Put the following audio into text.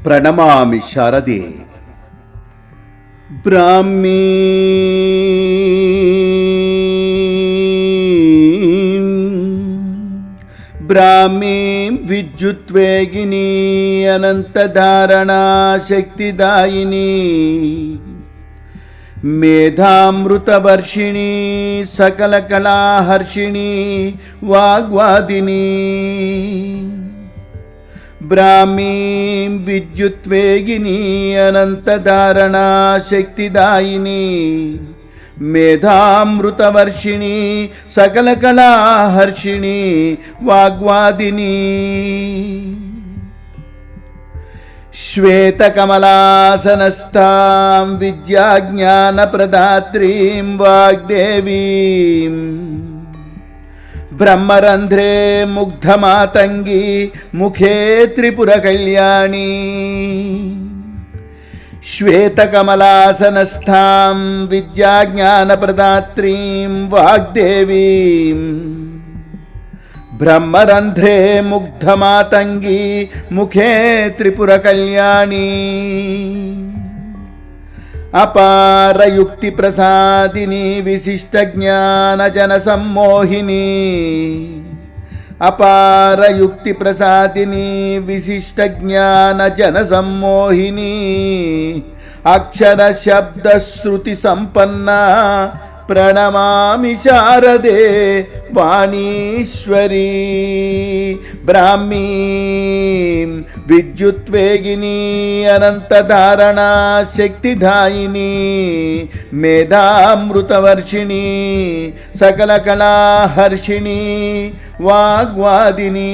ప్రణమామి శారదే. బ్రాహ్మీ బ్రాహ్మీం విద్యుత్వేగిని అనంతధారణా శక్తిదాయిని మేధామృతవర్షిణి సకల కళాహర్షిణి వాగ్వాదిని బ్రాహ్మీం విద్యుత్వేగిని అనంతధారణా శక్తిదాయిని మేధామృతవర్షిణి సకల కళాహర్షిణి వాగ్వాదిని శ్వేతకమలాసనస్థాం విద్యాజ్ఞానప్రదాత్రీం వాగ్దేవీం బ్రహ్మరంధ్రే ముగ్ధమాతంగి ముఖే త్రిపురకళ్యాణి శ్వేతకమలాసనస్థాం విద్యాజ్ఞానప్రదాత్రీం వాగ్దేవీం బ్రహ్మరంధ్రే ముగ్ధమాతంగి ముఖే త్రిపురకళ్యాణి అపారయుక్తి ప్రసాదిని విశిష్ట జ్ఞాన జన సమ్మోహిని అపారయుక్తి ప్రసాదిని విశిష్ట జ్ఞాన జన సమ్మోహిని అక్షర శబ్ద శృతి సంపన్న ప్రణమామి శారదే వాణీశ్వరీ బ్రాహ్మీం విద్యుత్వేగిని అనంతధారణా శక్తిదాయిని మేధామృతవర్షిణి సకల కళాహర్షిణి వాగ్వాదిని.